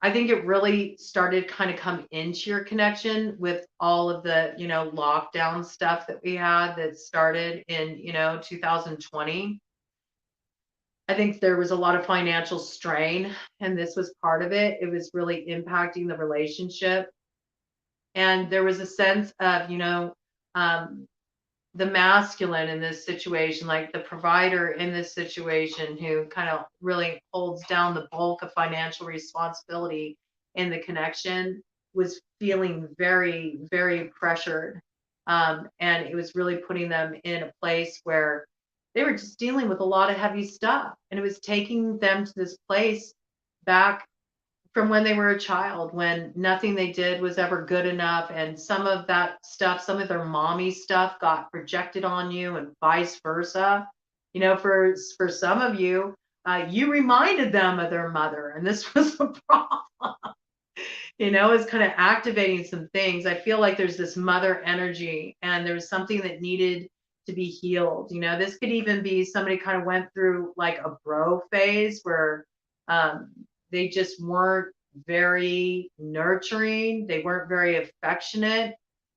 I think it really started kind of come into your connection with all of the, lockdown stuff that we had that started in, 2020. I think there was a lot of financial strain, and this was part of it. It was really impacting the relationship. And there was a sense of, the masculine in this situation, like the provider in this situation, who kind of really holds down the bulk of financial responsibility in the connection, was feeling very, very pressured. And it was really putting them in a place where they were just dealing with a lot of heavy stuff. And it was taking them to this place back from when they were a child, when nothing they did was ever good enough. And some of that stuff, some of their mommy stuff got projected on you and vice versa. For some of you, you reminded them of their mother, and this was a problem. you know, is kind of activating some things. I feel like there's this mother energy and there's something that needed to be healed. You know, this could even be somebody kind of went through like a bro phase where um, they just weren't very nurturing. They weren't very affectionate.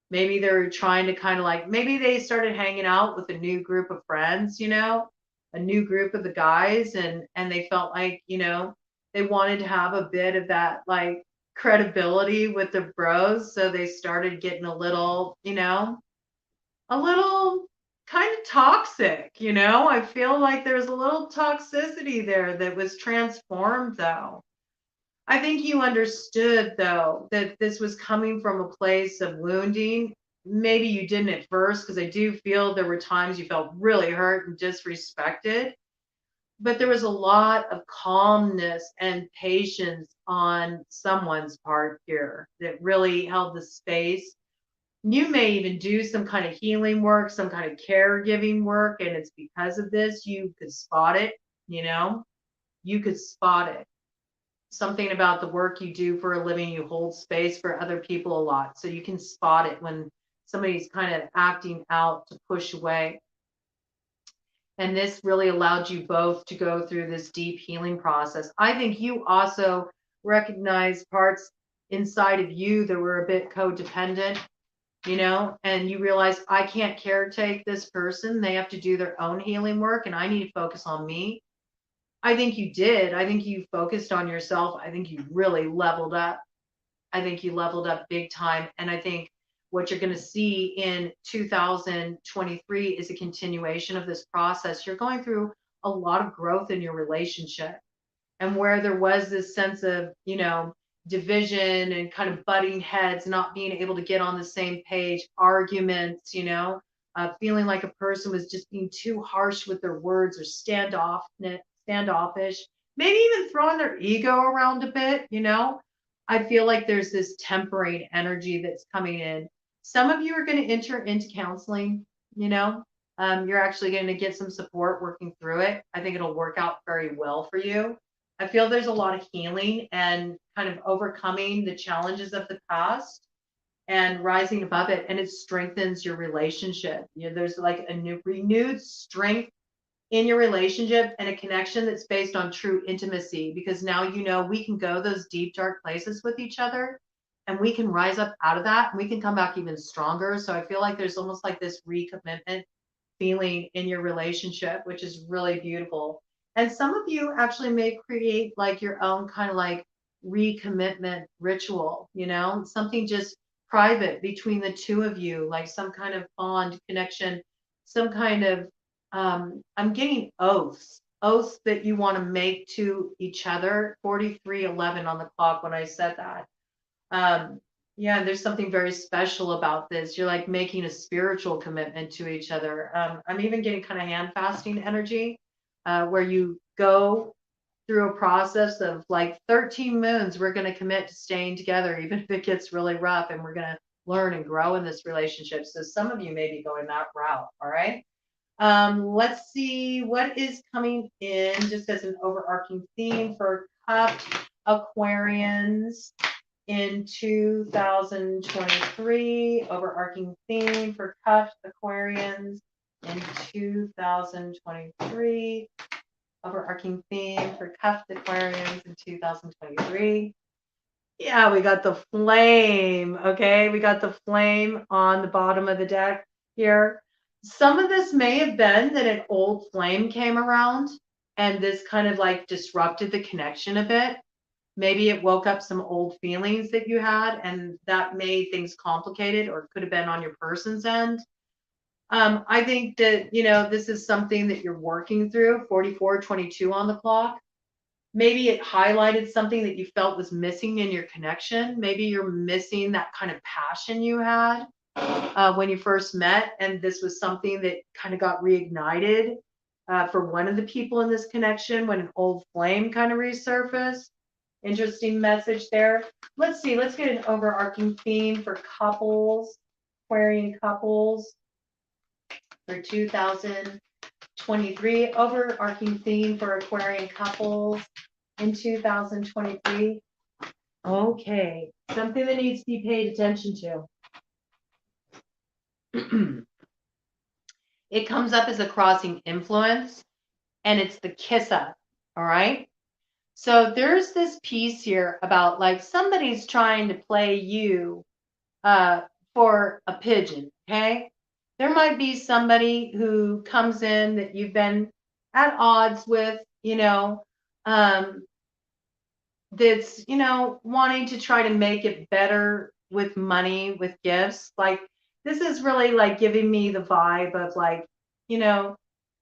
Maybe they're trying to kind of like, maybe they started hanging out with a new group of friends, you know, a new group of the guys, and they felt like, you know, they wanted to have a bit of that like credibility with the bros. So they started getting a little, you know, a little kind of toxic, you know. I feel like there's a little toxicity there that was transformed though. I think you understood, though, that this was coming from a place of wounding. Maybe you didn't at first, because I do feel there were times you felt really hurt and disrespected. But there was a lot of calmness and patience on someone's part here that really held the space. You may even do some kind of healing work, some kind of caregiving work, and it's because of this you could spot it, you know, you could spot it. Something about the work you do for a living, you hold space for other people a lot. So you can spot it when somebody's kind of acting out to push away. And this really allowed you both to go through this deep healing process. I think you also recognize parts inside of you that were a bit codependent, you know, and you realize I can't caretake this person. They have to do their own healing work and I need to focus on me. I think you did. I think you focused on yourself. I think you really leveled up. I think you leveled up big time. And I think what you're going to see in 2023 is a continuation of this process. You're going through a lot of growth in your relationship. And where there was this sense of, you know, division and kind of butting heads, not being able to get on the same page, arguments, you know, feeling like a person was just being too harsh with their words or standoffish, maybe even throwing their ego around a bit, you know. I feel like there's this tempering energy that's coming in. Some of you are going to enter into counseling, you know. You're actually going to get some support working through it. I think it'll work out very well for you. I feel there's a lot of healing and kind of overcoming the challenges of the past and rising above it, and it strengthens your relationship. You know, there's like a new renewed strength in your relationship and a connection that's based on true intimacy, because now you know we can go those deep dark places with each other and we can rise up out of that and we can come back even stronger. So I feel like there's almost like this recommitment feeling in your relationship, which is really beautiful. And some of you actually may create like your own kind of like recommitment ritual, you know, something just private between the two of you, like some kind of bond connection, some kind of I'm getting oaths that you want to make to each other. 4311 on the clock when I said that. Um, yeah, there's something very special about this. You're like making a spiritual commitment to each other. I'm even getting kind of hand fasting energy, where you go through a process of like 13 moons. We're going to commit to staying together, even if it gets really rough, and we're going to learn and grow in this relationship. So some of you may be going that route. All right. Let's see what is coming in just as an overarching theme for cupped Aquarians in 2023. Overarching theme for cupped Aquarians in 2023. Overarching theme for cupped Aquarians in 2023. Yeah, we got the flame. Okay, we got the flame on the bottom of the deck here. Some of this may have been that an old flame came around and this kind of like disrupted the connection a bit. Maybe it woke up some old feelings that you had and that made things complicated, or it could have been on your person's end. I think that, you know, this is something that you're working through. 4422 on the clock. Maybe it highlighted something that you felt was missing in your connection. Maybe you're missing that kind of passion you had when you first met, and this was something that kind of got reignited for one of the people in this connection when an old flame kind of resurfaced. Interesting message there. Let's see, let's get an overarching theme for couples, Aquarian couples for 2023. Overarching theme for Aquarian couples in 2023. Okay, something that needs to be paid attention to. It comes up as a crossing influence, and it's the kiss up. All right. So there's this piece here about like somebody's trying to play you uh, for a pigeon. Okay. There might be somebody who comes in that you've been at odds with, um, that's, wanting to try to make it better with money, with gifts. Like, this is really like giving me the vibe of like, you know,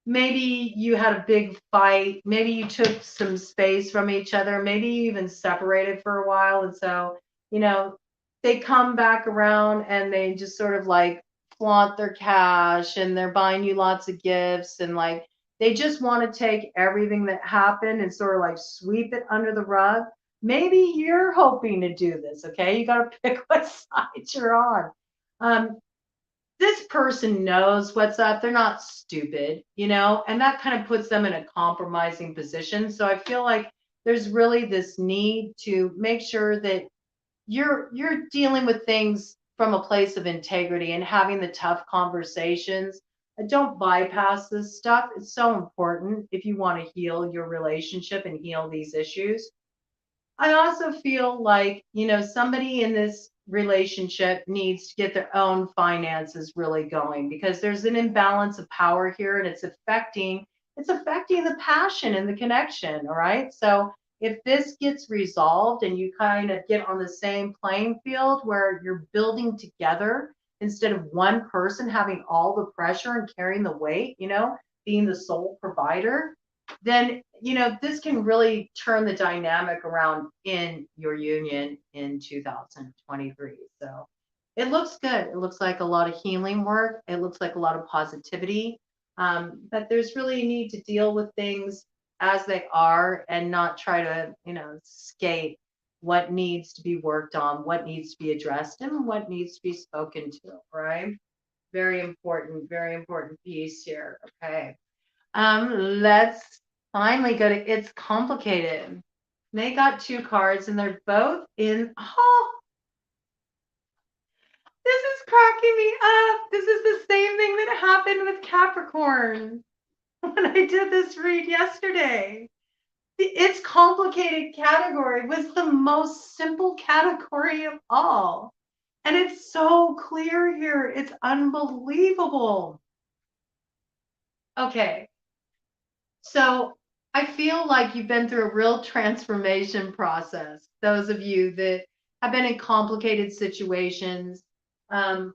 maybe you had a big fight, maybe you took some space from each other, maybe you even separated for a while. And so, you know, they come back around and they just sort of like flaunt their cash and they're buying you lots of gifts and like they just want to take everything that happened and sort of like sweep it under the rug. Maybe you're hoping to do this, okay? You got to pick what side you're on. This person knows what's up. They're not stupid, and that kind of puts them in a compromising position. So I feel like there's really this need to make sure that you're dealing with things from a place of integrity and having the tough conversations. Don't bypass this stuff. It's so important if you want to heal your relationship and heal these issues. I also feel like, somebody in this relationship needs to get their own finances really going because there's an imbalance of power here and it's affecting the passion and the connection, all right? So if this gets resolved and you kind of get on the same playing field where you're building together instead of one person having all the pressure and carrying the weight, being the sole provider, then this can really turn the dynamic around in your union in 2023. So it looks good. It looks like a lot of healing work. It looks like a lot of positivity. But there's really a need to deal with things as they are and not try to, escape what needs to be worked on, what needs to be addressed, and what needs to be spoken to, right? Very important piece here. Okay. Let's finally go to It's Complicated. They got two cards and they're both in. Oh, this is cracking me up. This is the same thing that happened with Capricorn when I did this read yesterday. The It's Complicated category was the most simple category of all. And it's so clear here. It's unbelievable. Okay. So I feel like you've been through a real transformation process. Those of you that have been in complicated situations, um,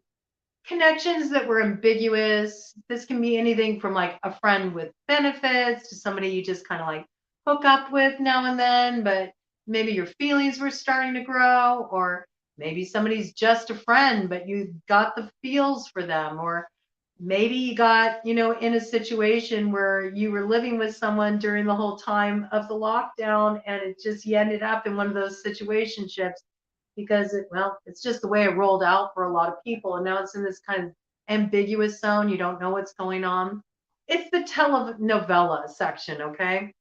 connections that were ambiguous. This can be anything from like a friend with benefits to somebody you just kind of like hook up with now and then, but maybe your feelings were starting to grow, or maybe somebody's just a friend, but you got the feels for them, or maybe you got, in a situation where you were living with someone during the whole time of the lockdown and you ended up in one of those situationships because it's just the way it rolled out for a lot of people. And now it's in this kind of ambiguous zone. You don't know what's going on. It's the telenovela section, okay?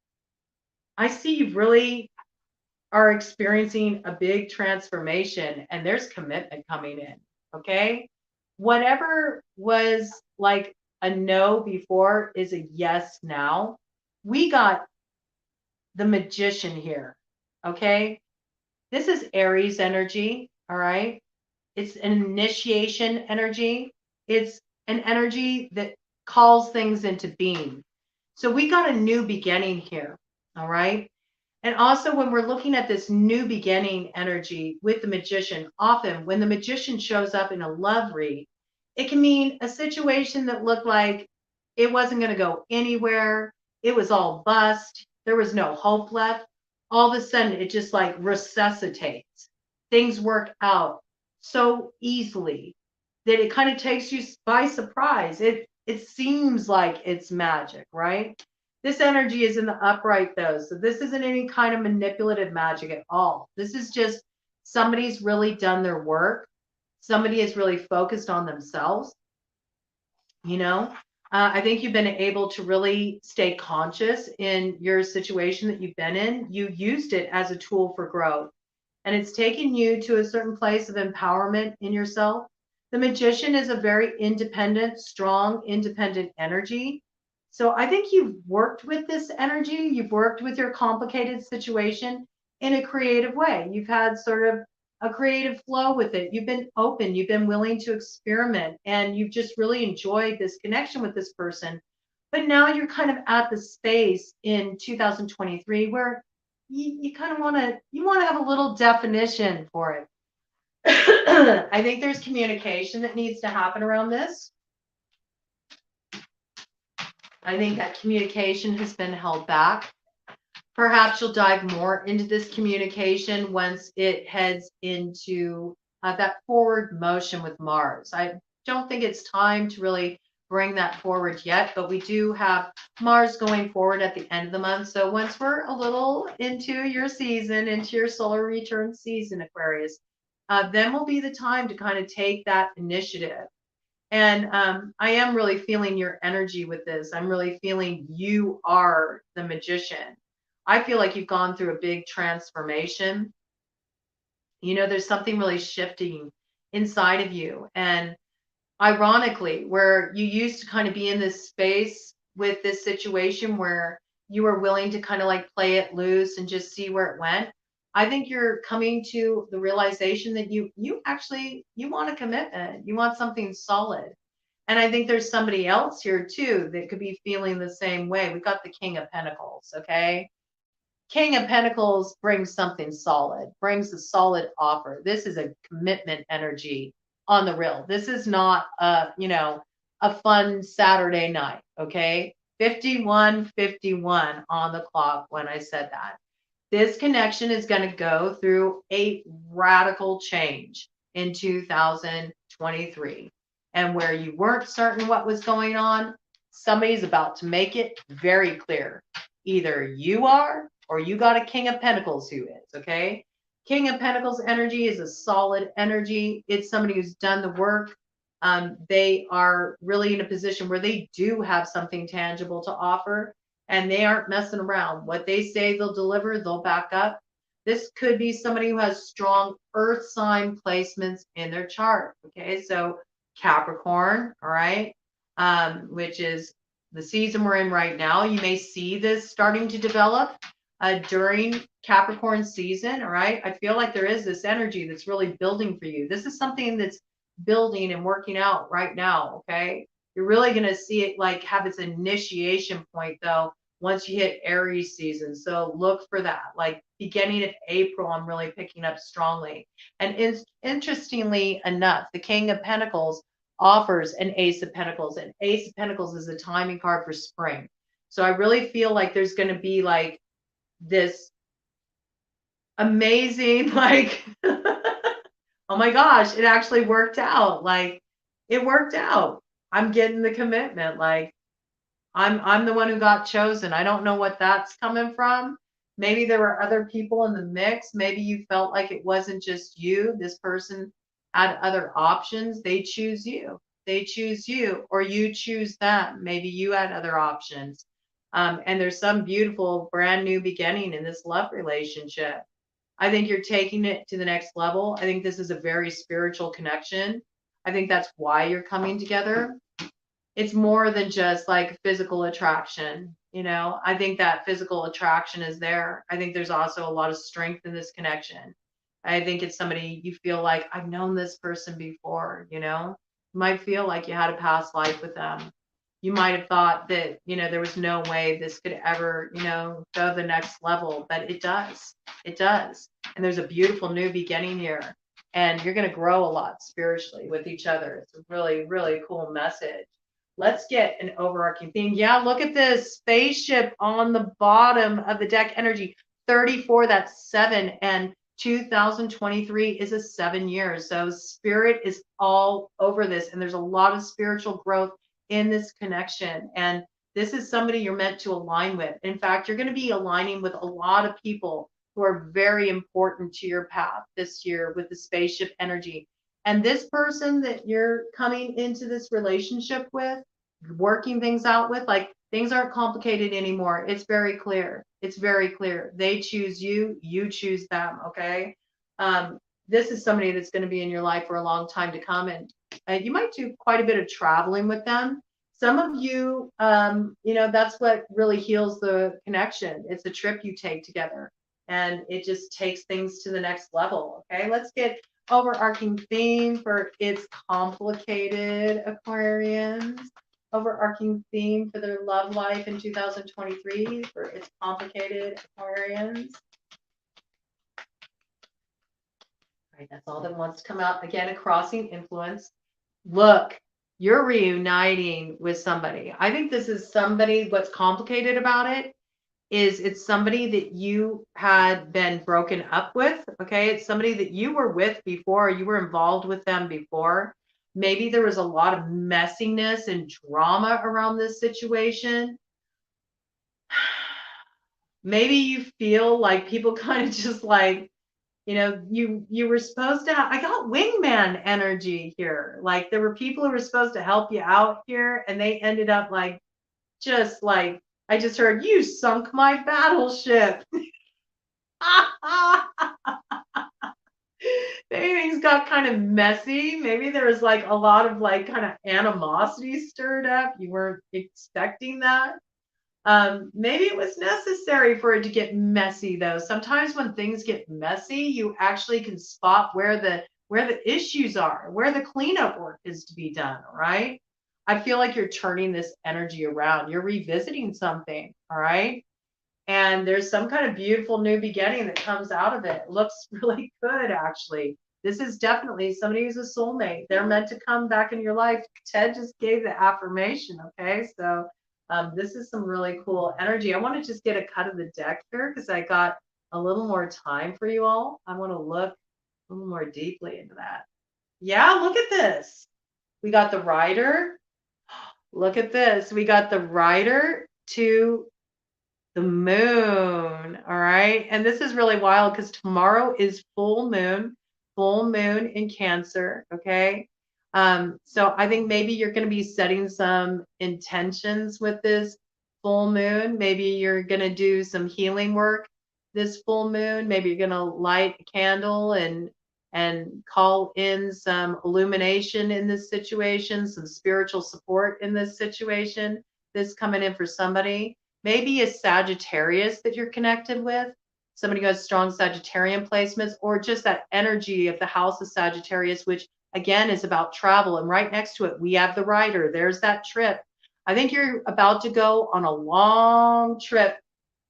I see you really are experiencing a big transformation and there's commitment coming in, okay? Whatever was like a no before is a yes now. We got the Magician here, okay? This is Aries energy, all right? It's an initiation energy. It's an energy that calls things into being. So we got a new beginning here, all right? And also, when we're looking at this new beginning energy with the Magician, often when the Magician shows up in a love read, it can mean a situation that looked like it wasn't going to go anywhere. It was all bust. There was no hope left. All of a sudden, it just like resuscitates. Things work out so easily that it kind of takes you by surprise. It seems like it's magic, right? This energy is in the upright though. So this isn't any kind of manipulative magic at all. This is just somebody's really done their work. Somebody is really focused on themselves. I think you've been able to really stay conscious in your situation that you've been in. You used it as a tool for growth. and it's taken you to a certain place of empowerment in yourself. The Magician is a very independent, strong, independent energy. So I think you've worked with this energy, you've worked with your complicated situation in a creative way. You've had sort of a creative flow with it. You've been open, you've been willing to experiment, and you've just really enjoyed this connection with this person. But now you're kind of at the space in 2023 where you kind of want to have a little definition for it. I think there's communication that needs to happen around this. I think that communication has been held back. Perhaps you'll dive more into this communication once it heads into that forward motion with Mars. I don't think it's time to really bring that forward yet, but we do have Mars going forward at the end of the month. So once we're a little into your season, into your solar return season, Aquarius, then will be the time to kind of take that initiative. And I am really feeling your energy with this. I'm really feeling you are the Magician. I feel like you've gone through a big transformation. You know, there's something really shifting inside of you. And ironically, where you used to kind of be in this space with this situation where you were willing to kind of like play it loose and just see where it went, I think you're coming to the realization that you actually you want a commitment. You want something solid. And I think there's somebody else here too that could be feeling the same way. We've got the King of Pentacles, okay? King of Pentacles brings something solid, brings a solid offer. This is a commitment energy on the real. This is not a fun Saturday night, okay? 51:51 on the clock when I said that. This connection is going to go through a radical change in 2023. And where you weren't certain what was going on, somebody's about to make it very clear. Either you are or you got a King of Pentacles who is, okay? King of Pentacles energy is a solid energy. It's somebody who's done the work. They are really in a position where they do have something tangible to offer, and they aren't messing around. What they say they'll deliver, they'll back up. This could be somebody who has strong earth sign placements in their chart, okay? So Capricorn, all right, which is the season we're in right now. You may see this starting to develop during Capricorn season, all right? I feel like there is this energy that's really building for you. This is something that's building and working out right now, okay? You're really going to see it like have its initiation point though once you hit Aries season. So look for that. Like beginning of April, I'm really picking up strongly. And interestingly enough, the King of Pentacles offers an Ace of Pentacles, and Ace of Pentacles is a timing card for spring. So I really feel like there's going to be like this amazing, like, oh my gosh, it actually worked out. Like it worked out. I'm getting the commitment. Like I'm the one who got chosen. I don't know what that's coming from. Maybe there were other people in the mix. Maybe you felt like it wasn't just you. This person had other options. They choose you. They choose you, or you choose them. Maybe you had other options. And there's some beautiful brand new beginning in this love relationship. I think you're taking it to the next level. I think this is a very spiritual connection. I think that's why you're coming together. It's more than just like physical attraction. You know, I think that physical attraction is there. I think there's also a lot of strength in this connection. I think it's somebody you feel like I've known this person before, you know, you might feel like you had a past life with them. You might have thought that, you know, there was no way this could ever, you know, go the next level, but it does. It does. And there's a beautiful new beginning here. And you're going to grow a lot spiritually with each other. It's a really, really cool message. Let's get an overarching theme. Yeah, look at this spaceship on the bottom of the deck energy. 34, that's 7. And 2023 is a 7 years. So spirit is all over this. And there's a lot of spiritual growth in this connection. And this is somebody you're meant to align with. In fact, you're going to be aligning with a lot of people who are very important to your path this year with the spaceship energy. And this person that you're coming into this relationship with, working things out with, like things aren't complicated anymore. It's very clear. It's very clear. They choose you, you choose them. Okay. This is somebody that's going to be in your life for a long time to come, and you might do quite a bit of traveling with them. Some of you, that's what really heals the connection. It's a trip you take together, and it just takes things to the next level. Okay, let's get overarching theme for It's Complicated, Aquarians. Overarching theme for their love life in 2023 for It's Complicated, Aquarians. All right, that's all that wants to come out. Again, a crossing influence. Look, you're reuniting with somebody. I think this is somebody, what's complicated about it is it's somebody that you had been broken up with. Okay. It's somebody that you were with before, you were involved with them before. Maybe there was a lot of messiness and drama around this situation. Maybe you feel like people kind of just like, you were supposed to I got wingman energy here. Like there were people who were supposed to help you out here, and they ended up like, just like, I just heard, you sunk my battleship. Maybe things got kind of messy. Maybe there was like a lot of like kind of animosity stirred up. You weren't expecting that. Maybe it was necessary for it to get messy though. Sometimes when things get messy, you actually can spot where the issues are, where the cleanup work is to be done, right? I feel like you're turning this energy around. You're revisiting something, all right? And there's some kind of beautiful new beginning that comes out of it. It looks really good, actually. This is definitely somebody who's a soulmate. They're meant to come back in your life. Ted just gave the affirmation, okay? So this is some really cool energy. I want to just get a cut of the deck here because I got a little more time for you all. I want to look a little more deeply into that. Yeah, look at this. We got the rider. Look at this. We got the rider to the moon. All right. And this is really wild because tomorrow is full moon in Cancer. Okay. So I think maybe you're going to be setting some intentions with this full moon. Maybe you're going to do some healing work this full moon. Maybe you're going to light a candle and call in some illumination in this situation, some spiritual support in this situation. This coming in for somebody. Maybe a Sagittarius that you're connected with, somebody who has strong Sagittarian placements, or just that energy of the house of Sagittarius, which again is about travel. And right next to it, we have the rider. There's that trip. I think you're about to go on a long trip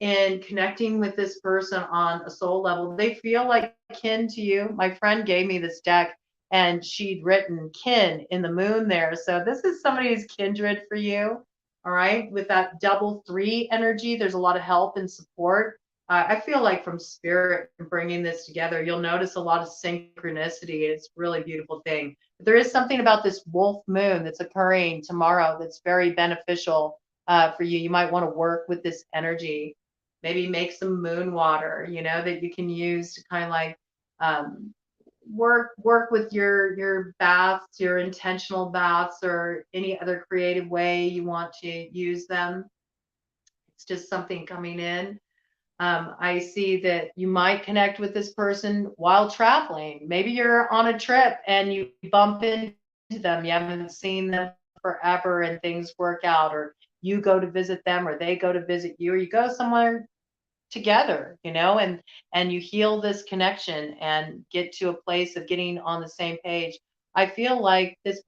in connecting with this person on a soul level. They feel like kin to you. My friend gave me this deck and she'd written kin in the moon there. So this is somebody who's kindred for you. All right. With that double 3 energy, there's a lot of help and support. I feel like from spirit bringing this together, you'll notice a lot of synchronicity. It's a really beautiful thing. But there is something about this wolf moon that's occurring tomorrow that's very beneficial for you. You might want to work with this energy. Maybe make some moon water, that you can use to kind of like work with your baths, your intentional baths, or any other creative way you want to use them. It's just something coming in. I see that you might connect with this person while traveling. Maybe you're on a trip and you bump into them. You haven't seen them forever and things work out, or you go to visit them or they go to visit you, or you go somewhere together, and you heal this connection and get to a place of getting on the same page. I feel like this